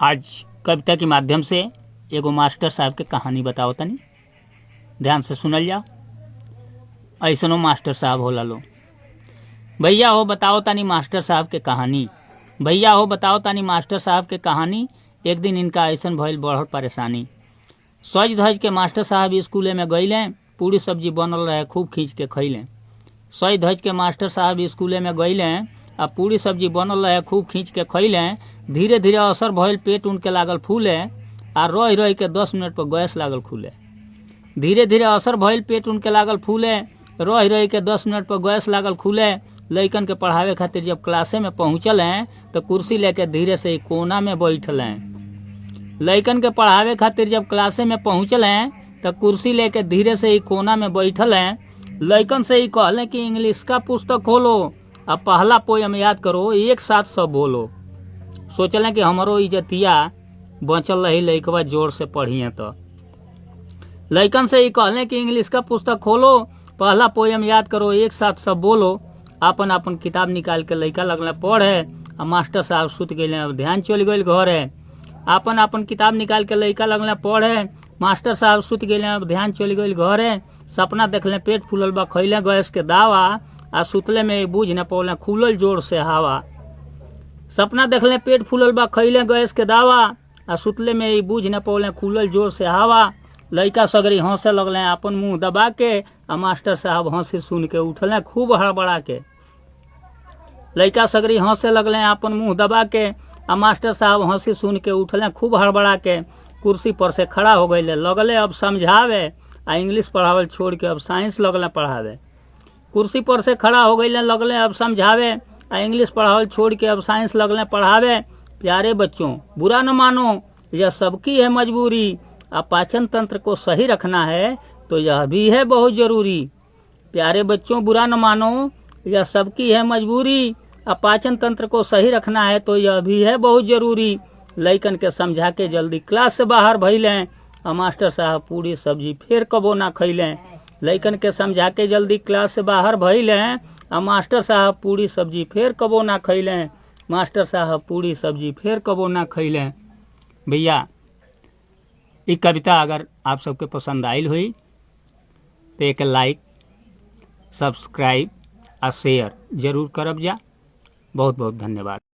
आज कविता के माध्यम से एगो मास्टर साहब के कहानी बताओ तनी, ध्यान से सुनल जाओ। ऐसनो मास्टर साहब होला लो। भैया हो बताओ तानी मास्टर साहब के कहानी, भैया हो बताओ तानी मास्टर साहब के कहानी। एक दिन इनका ऐसन भइल बढ़ल परेशानी। सज धज के मास्टर साहब स्कूले में गईलें, पूरी सब्जी बनल रहे खूब खींच के खैलें। सज धज के मास्टर साहब स्कूले में गईलें, आ पूरी सब्जी बनल रहे खूब खींच के खैलें। धीरे धीरे असर भइल, पेट उनके लागल फूले, आ रह रह के 10 मिनट पर गैस लागल खुले। धीरे धीरे असर भइल, पेट उनके लागल फूले, रह रह के 10 मिनट पर गैस लागल खुले। लइकन के पढ़ावे खातिर जब क्लासे में पहुँचल हैं तो कुर्सी लेके धीरे से कोना में बैठल हैं। लइकन के पढ़ावे खातिर जब क्लासे में पहुँचल हैं तो कुर्सी लेके धीरे से कोना में बैठल हैं। लइकन से ही कहले कि इंग्लिश का पुस्तक खोलो, अब पहला पोयम याद करो, एक साथ सब बोलो। सोचलें कि हमारो इज्जतिया बचल रही, लइकवा जोर से पढ़िए। तो लइकन से ही कहले कि इंग्लिश का पुस्तक खोलो, पहला पोयम याद करो, एक साथ सब बोलो। अपन अपन किताब निकाल के लइका लगल पढ़े, आ मास्टर साहब सुत गए। अब ध्यान चल गई घरे। अपन अपन किताब निकाल के लइका लगल पढ़े, मास्टर साहब सुत गए। अब ध्यान चल गई घरे। सपना देखले पेट फूलल बा, खैले गैस के दावा, आ सुतले में बूझ न पौले खुलल जोर से हवा। सपना देखले पेट फूलल बा, खैले गैस के दावा, आ सुतले में बूझ न पौले खुलल जोर से हवा। लइका सगरी हंसे लगले अपन मुंह दबा के, आ मास्टर साहब हंसी सुन के उठले खूब हड़बड़ा के। लइका सगरी हंसे लगले अपन मुंह दबा के, आ मास्टर साहब हंसी सुन के उठले खूब हड़बड़ा के। कुर्सी पर से खड़ा हो गए, लगले अब समझावे, आ इंग्लिश पढ़ावल छोड़ के अब साइंस लगले पढ़ावे। कुर्सी पर से खड़ा हो गए, लगले अब समझावे, आ इंग्लिश पढ़ावल छोड़ के अब साइंस लगले पढ़ावे। प्यारे बच्चों बुरा न मानो, यह सबकी है मजबूरी, अब पाचन तंत्र को सही रखना है तो यह भी है बहुत जरूरी। प्यारे बच्चों बुरा न मानो, यह सबकी है मजबूरी, अब पाचन तंत्र को सही रखना है तो यह भी है बहुत जरूरी। लइकन के समझा के जल्दी क्लास से बाहर भइलें, और मास्टर साहब पूरी सब्जी फिर कबो ना खैलें। लइकन के समझा के जल्दी क्लास से बाहर भइलें, और मास्टर साहब पूरी सब्जी फिर कबो ना खैलें। मास्टर साहब पूरी सब्जी फिर कबो ना खैलें। भैया ये कविता अगर आप सबके पसंद आयल हुई तो एक लाइक, सब्सक्राइब आ शेयर जरूर करब जा। बहुत बहुत धन्यवाद।